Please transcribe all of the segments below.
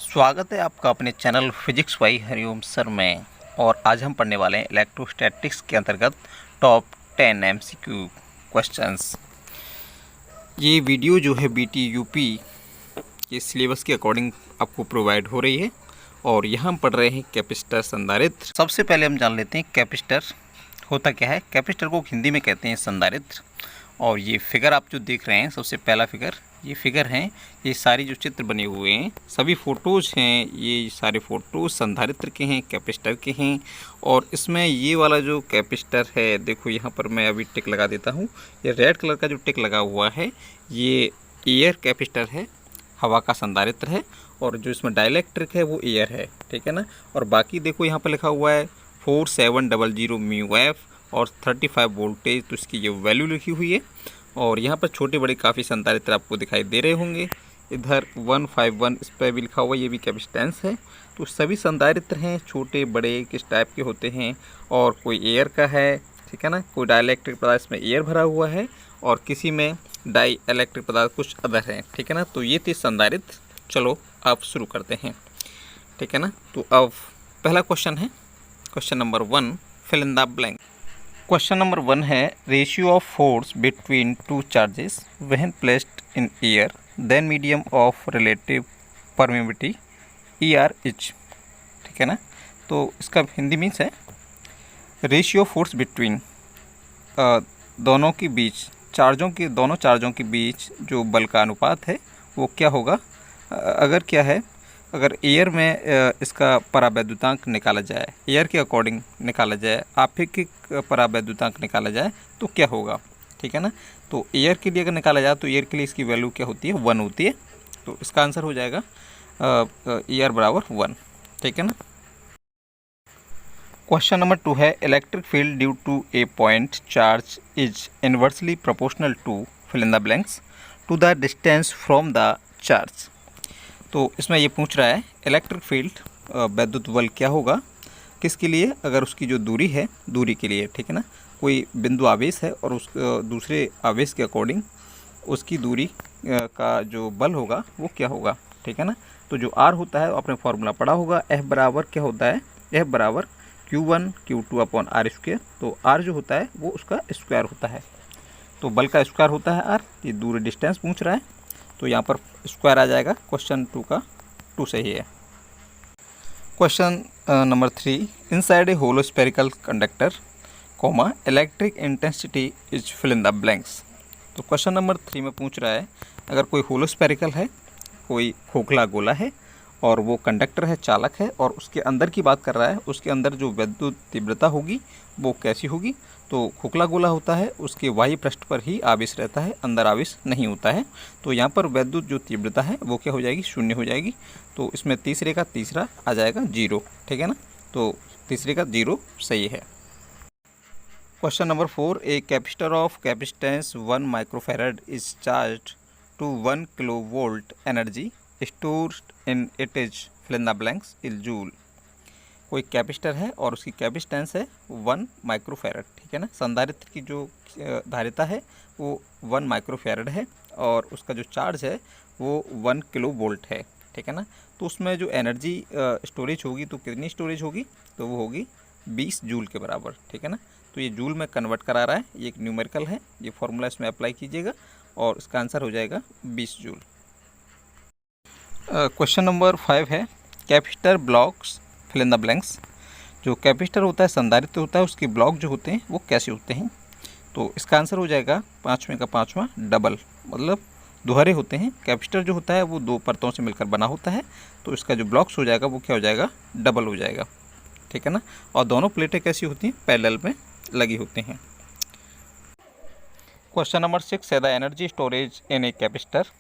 स्वागत है आपका अपने channel physics by Hariom sir में। और आज हम पढ़ने वाले हैं इलेक्ट्रोस्टैटिक्स के अंतर्गत टॉप 10 एमसीक्यू क्वेश्चंस। ये वीडियो जो है बीटी यूपी के सिलेबस के अकॉर्डिंग आपको प्रोवाइड हो रही है और यहाँ हम पढ़ रहे हैं कैपेसिटर संधारित्र। सबसे पहले हम जान लेते हैं कैपेसिटर होता क्या है। कैपेसिटर को हिंदी में कहते हैं संधारित्र। और ये फिगर आप जो देख रहे हैं, सबसे पहला फिगर ये फिगर हैं। ये सारी जो चित्र बने हुए हैं सभी फ़ोटोज़ हैं, ये सारे फ़ोटोज़ संधारित्र के हैं, कैपेसिटर के हैं। और इसमें ये वाला जो कैपेसिटर है, देखो यहाँ पर मैं अभी टिक लगा देता हूँ। ये रेड कलर का जो टिक लगा हुआ है ये एयर कैपेसिटर है, हवा का संधारित्र है। और जो इसमें डाइलेक्ट्रिक है वो एयर है, ठीक है ना। और बाकी देखो यहाँ पर लिखा हुआ है 4700 म्यू एफ और 35 वोल्टेज, तो इसकी ये वैल्यू लिखी हुई है। और यहाँ पर छोटे बड़े काफ़ी संधारित्र आपको दिखाई दे रहे होंगे। इधर 151 इस पर भी लिखा हुआ, ये भी कैपेसिटेंस है। तो सभी संधारित्र हैं, छोटे बड़े किस टाइप के होते हैं। और कोई एयर का है, ठीक है ना, कोई डाइलेक्ट्रिक पदार्थ में एयर भरा हुआ है और किसी में डाई इलेक्ट्रिक पदार्थ कुछ अदर है, ठीक है ना। तो ये थे संधारित्र। चलो अब शुरू करते हैं, ठीक है ना। तो अब पहला क्वेश्चन है, question number 1, fill in the blank. Question number 1 है ratio of force between two charges when placed in air then medium of relative permeability ER each, ठीक है ना। तो इसका हिंदी मीन्स है रेशियो फोर्स बिटवीन दोनों के बीच दोनों चार्जों के बीच जो बल का अनुपात है वो क्या होगा। अगर क्या है, अगर एयर में इसका परावैद्युतांक निकाला जाए, एयर के अकॉर्डिंग निकाला जाए, आपेक्षिक परावैद्युतांक निकाला जाए तो क्या होगा, ठीक है ना। तो एयर के लिए अगर निकाला जाए तो एयर के लिए इसकी वैल्यू क्या होती है, 1 होती है। तो इसका आंसर हो जाएगा ER बराबर 1, ठीक है ना। क्वेश्चन नंबर 2 है electric field due to a point charge is inversely proportional to fill in the blanks to the distance from the charge. तो इसमें ये पूछ रहा है इलेक्ट्रिक फील्ड वैद्युत बल क्या होगा किसके लिए, अगर उसकी जो दूरी है, दूरी के लिए, ठीक है ना। कोई बिंदु आवेश है और उस दूसरे आवेश के अकॉर्डिंग उसकी दूरी का जो बल होगा वो क्या होगा, ठीक है ना। तो जो R होता है आपने फॉर्मूला पढ़ा होगा, F बराबर क्या होता है, F बराबर Q1 Q2 upon R square. तो R जो होता है वो उसका स्क्वायर होता है, तो बल का स्क्वायर होता है R। ये दूरी डिस्टेंस पूछ रहा है तो यहाँ पर स्क्वायर आ जाएगा। क्वेश्चन 2 का 2 सही है। Question number 3, inside a hollow spherical conductor comma electric intensity is fill in the blanks. तो क्वेश्चन नंबर 3 में पूछ रहा है अगर कोई होलो स्फेरिकल है, कोई खोखला गोला है और वो कंडक्टर है, चालक है, और उसके अंदर की बात कर रहा है, उसके अंदर जो विद्युत तीव्रता होगी वो कैसी होगी। तो खोखला गोला होता है, उसके बाह्य पृष्ठ पर ही आवेश रहता है, अंदर आवेश नहीं होता है। तो यहाँ पर विद्युत जो तीव्रता है वो क्या हो जाएगी, 0 हो जाएगी। तो इसमें तीसरे का तीसरा आ जाएगा 0, ठीक है ना। तो तीसरे का 0 सही है। Question number 4, a capacitor of capacitance 1 microfarad is charged to 1 kilovolt energy stored in it is fill in the blanks is joule. कोई कैपेसिटर है और उसकी कैपेसिटेंस है 1 माइक्रोफैरड, ठीक है ना। संधारित्र की जो धारिता है वो 1 माइक्रोफैरड है और उसका जो चार्ज है वो 1 किलो वोल्ट है, ठीक है ना। तो उसमें जो एनर्जी स्टोरेज होगी तो कितनी स्टोरेज होगी, तो वो होगी 20 जूल के बराबर, ठीक है ना। तो ये जूल में कन्वर्ट करा रहा है, ये एक न्यूमेरिकल है, ये फॉर्मूला इसमें अप्लाई कीजिएगा और इसका आंसर हो जाएगा 20 जूल। क्वेश्चन नंबर 5 है capacitor blocks fill in the blanks. जो कैपेसिटर होता है, संधारित्र होता है, उसके ब्लॉक जो होते हैं वो कैसे होते हैं। तो इसका आंसर हो जाएगा 5वें का 5वां डबल, मतलब दोहरे होते हैं। कैपेसिटर जो होता है वो 2 परतों से मिलकर बना होता है, तो इसका जो ब्लॉक्स हो जाएगा वो क्या हो जाएगा, डबल हो जाएगा, ठीक है ना। और दोनों प्लेटें कैसी होती हैं, पैरेलल में लगी होती हैं। क्वेश्चन नंबर 6 है the energy storage in a capacitor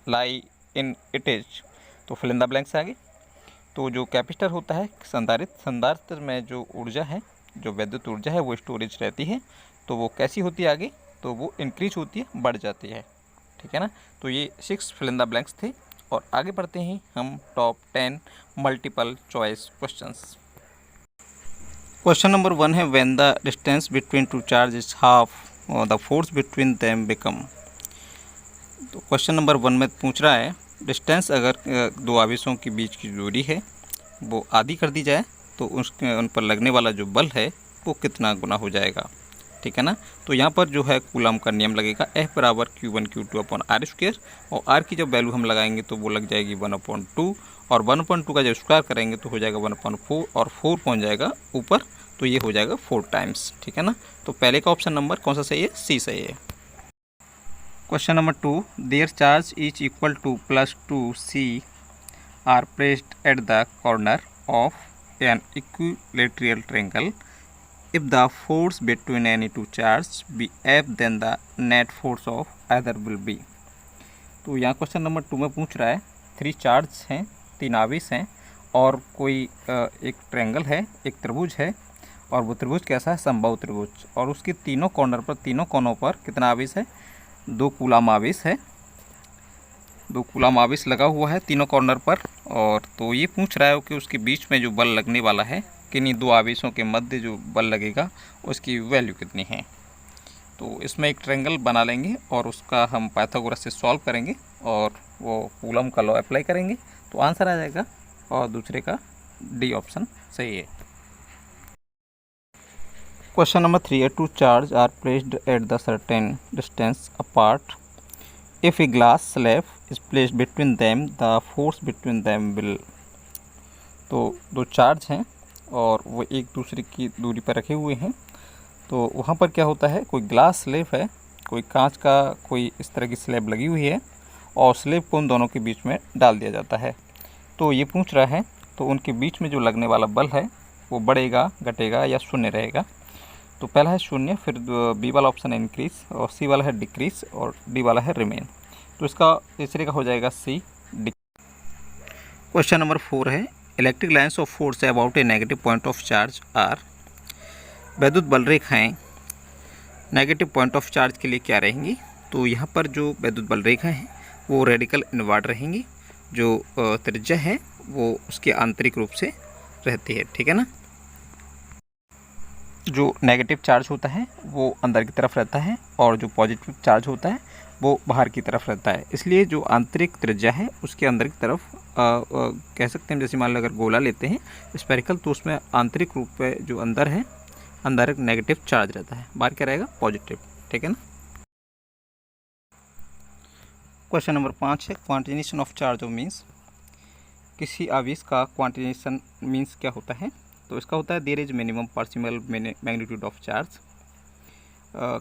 lie in it is. तो फिल इन द ब्लैंक्स आगे। तो जो कैपेसिटर होता है, संधारित्र में जो ऊर्जा है, जो विद्युत ऊर्जा है वो स्टोरेज रहती है। तो वो कैसी होती है आगे, तो वो इंक्रीज होती है, बढ़ जाती है, ठीक है ना। तो ये 6 फिल इन द ब्लैंक्स थे। और आगे बढ़ते हैं हम top 10 multiple choice questions. Question number 1 है when the distance between two charge is half the force between them become. तो क्वेश्चन नंबर 1 में पूछ रहा है डिस्टेंस अगर दो आवेशों के बीच की दूरी है वो आधी कर दी जाए तो उसके उन पर लगने वाला जो बल है वो कितना गुना हो जाएगा, ठीक है ना। तो यहाँ पर जो है कूलम का नियम लगेगा F बराबर Q1 Q2 upon R square, और आर की जब वैल्यू हम लगाएंगे तो वो लग जाएगी 1/2, और 1/2 का जब स्क्वायर करेंगे तो हो जाएगा 1/4, और 4 पहुँच जाएगा ऊपर, तो ये हो जाएगा 4 टाइम्स, ठीक है ना। तो पहले का ऑप्शन नंबर कौन सा सही है, सी सही है। Question number 2, there charge is equal to +2c are placed at the corner of an equilateral triangle. If the force between any two charges be F, then the net force of either will be. तो यहाँ question number 2 में पूछ रहा है 3 charge हैं, 3 आवेश हैं, और कोई एक ट्रायंगल है, एक त्रिभुज है, और वो त्रिभुज कैसा है, समबाहु त्रिभुज, और उसके तीनों कॉर्नर पर, तीनों कोनों पर कितना आवेश है, 2 कूलम आवेश है, 2 कूलम आवेश लगा हुआ है तीनों कॉर्नर पर। और तो ये पूछ रहा है कि उसके बीच में जो बल लगने वाला है, किन्हीं 2 आवेशों के मध्य जो बल लगेगा उसकी वैल्यू कितनी है। तो इसमें एक ट्रायंगल बना लेंगे और उसका हम पाइथागोरस से सॉल्व करेंगे और वो कूलम का लॉ अप्लाई करेंगे तो आंसर आ जाएगा, और दूसरे का डी ऑप्शन सही है। क्वेश्चन नंबर 3 है, 2 charge are placed at the certain distance apart. If a glass slab is placed between them the force between them will. तो 2 चार्ज हैं और वो एक दूसरे की दूरी पर रखे हुए हैं, तो वहाँ पर क्या होता है, कोई ग्लास स्लैब है, कोई कांच का कोई इस तरह की स्लैब लगी हुई है, और स्लैब को उन दोनों के बीच में डाल दिया जाता है। तो ये पूछ रहा है तो उनके बीच में जो लगने वाला बल है वो बढ़ेगा, घटेगा या शून्य रहेगा। तो पहला है शून्य, फिर बी वाला ऑप्शन है इंक्रीज, और सी वाला है डिक्रीज, और डी वाला है रिमेन। तो इसका तीसरे का हो जाएगा सी, डी। क्वेश्चन नंबर 4 है, electric lines of force about a negative point of charge are. वैद्युत बल रेखाएँ नेगेटिव पॉइंट ऑफ चार्ज के लिए क्या रहेंगी। तो यहाँ पर जो वैद्युत बल रेखाएँ हैं वो रेडिकल इनवर्ड रहेंगी, जो त्रिज्या है वो उसके आंतरिक रूप से रहती है, ठीक है ना। जो नेगेटिव चार्ज होता है वो अंदर की तरफ रहता है, और जो पॉजिटिव चार्ज होता है वो बाहर की तरफ रहता है। इसलिए जो आंतरिक त्रिज्या है उसके अंदर की तरफ कह सकते हैं, जैसे मान लो अगर गोला लेते हैं स्फेरिकल, तो उसमें आंतरिक रूप पे जो अंदर है, अंदर एक नेगेटिव चार्ज रहता है, बाहर क्या रहेगा, पॉजिटिव, ठीक है ना। क्वेश्चन नंबर 5 है, क्वांटिनेशन ऑफ चार्ज ऑफ मीन्स. किसी आवेश का क्वांटिनेशन मीन्स क्या होता है। तो इसका होता है there is minimum possible magnitude of charge.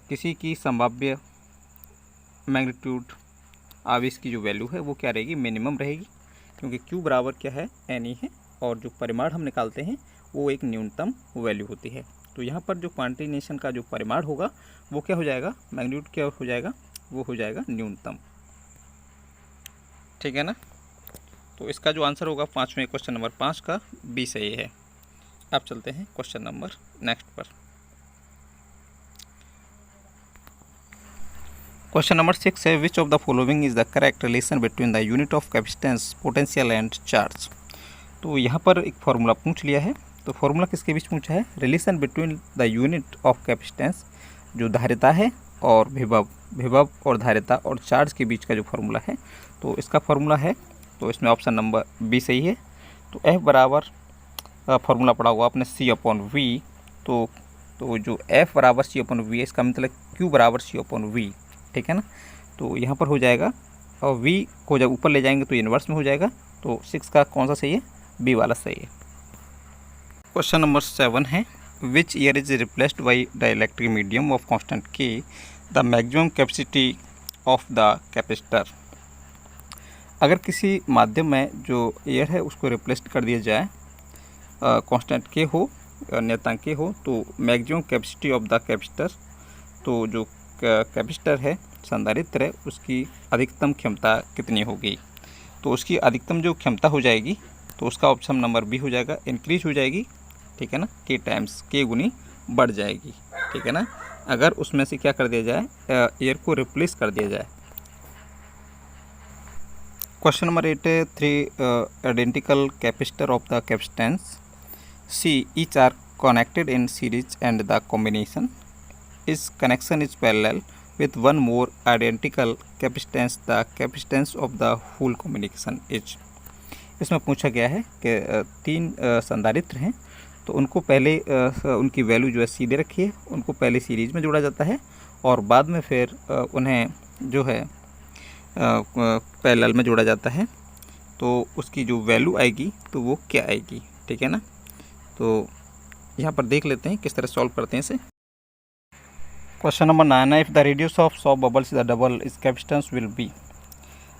किसी की संभाव्य मैग्नीट्यूड आवेश की जो वैल्यू है वो क्या रहेगी, मिनिमम रहेगी, क्योंकि Q बराबर क्या है, NE है, और जो परिमाण हम निकालते हैं वो एक न्यूनतम वैल्यू होती है। तो यहाँ पर जो क्वांटिनेशन का जो परिमाण होगा वो क्या हो जाएगा, मैग्नीट्यूड क्या हो जाएगा, वो हो जाएगा न्यूनतम, ठीक है ना। तो इसका जो आंसर होगा 5वें क्वेश्चन नंबर 5 का बी सही है। अब चलते हैं क्वेश्चन नंबर नेक्स्ट पर। क्वेश्चन नंबर 6 है, which of the following is the correct relation between the unit of capacitance, potential and charge. तो यहाँ पर एक फार्मूला पूछ लिया है, तो फार्मूला किसके बीच पूछा है, relation between the unit of capacitance, जो धारिता है, और विभव और धारिता और चार्ज के बीच का जो फार्मूला है, तो इसका फार्मूला है, तो इसमें ऑप्शन नंबर बी सही है। तो F बराबर फार्मूला पढ़ा हुआ आपने C/V, तो जो F बराबर C/V है, इसका मतलब Q बराबर C/V, ठीक है ना। तो यहाँ पर हो जाएगा, और V को जब ऊपर ले जाएंगे तो इन्वर्स में हो जाएगा। तो 6 का कौन सा सही है, बी वाला सही है। क्वेश्चन नंबर 7 है, which year is replaced by the electric medium of constant K the maximum capacity of the capacitor. अगर किसी माध्यम में जो एयर है उसको रिप्लेस कर दिया जाए, कांस्टेंट K हो, नियतांक K हो, तो maximum capacity of the capacitor, तो जो कैपेसिटर है, संधारित्र है, उसकी अधिकतम क्षमता कितनी होगी। तो उसकी अधिकतम जो क्षमता हो जाएगी तो उसका ऑप्शन नंबर बी हो जाएगा, इंक्रीज हो जाएगी, ठीक है ना, K टाइम्स, K गुनी बढ़ जाएगी, ठीक है ना, अगर उसमें से क्या कर दिया जाए, एयर को रिप्लेस कर दिया जाए। क्वेश्चन नंबर 8 है, 3 identical capacitor of the capacitance C each are connected in series and the combination is connection is parallel with one more identical capacitance, the capacitance of the whole combination is। इसमें पूछा गया है कि तीन संधारित्र हैं, तो उनको पहले उनकी वैल्यू जो है सीधे रखिए, उनको पहले सीरीज में जोड़ा जाता है और बाद में फिर उन्हें जो है पैरेलल में जोड़ा जाता है, तो उसकी जो वैल्यू आएगी तो वो क्या आएगी, ठीक है ना। तो यहाँ पर देख लेते हैं किस तरह सॉल्व करते हैं इसे। क्वेश्चन नंबर 9 है, if the radius of shop bubbles is the double इस कैपेसिटेंस विल बी।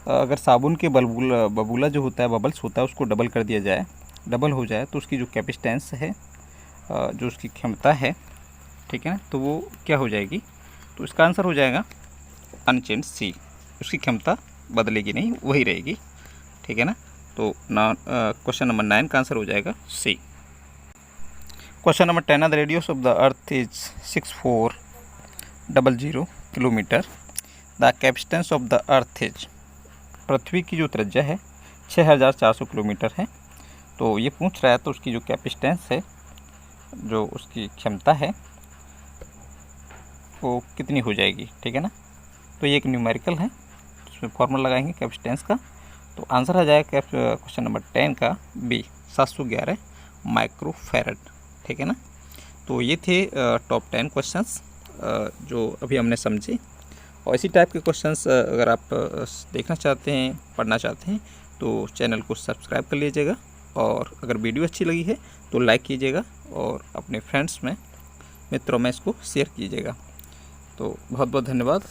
अगर साबुन के बबूला जो होता है, बबल्स होता है, उसको डबल कर दिया जाए, डबल हो जाए, तो उसकी जो कैपेसिटेंस है, जो उसकी क्षमता है, ठीक है ना, तो वो क्या हो जाएगी। तो इसका आंसर हो जाएगा अनचेंज सी। उसकी क्षमता बदलेगी नहीं, वही रहेगी, ठीक है ना। तो क्वेश्चन नंबर 9 का आंसर हो जाएगा सी। क्वेश्चन नंबर 10 है, the radius of the earth is 6400 kilometre, the capacitance of the earth is. पृथ्वी की जो त्रिज्या है 6400 किलोमीटर है, तो ये पूछ रहा है तो उसकी जो कैपेसिटेंस है, जो उसकी क्षमता है, वो कितनी हो जाएगी, ठीक है ना। तो ये एक न्यूमेरिकल है, इसमें फॉर्मूला लगाएंगे कैपेसिटेंस का, तो आंसर आ जाएगा क्वेश्चन नंबर 10 का बी, 711 माइक्रोफैरड, ठीक है ना। तो ये थे टॉप 10 क्वेश्चंस जो अभी हमने समझे, और इसी टाइप के क्वेश्चंस अगर आप देखना चाहते हैं, पढ़ना चाहते हैं, तो चैनल को सब्सक्राइब कर लीजिएगा, और अगर वीडियो अच्छी लगी है तो लाइक कीजिएगा और अपने फ्रेंड्स में, मित्रों में इसको शेयर कीजिएगा। तो बहुत बहुत धन्यवाद।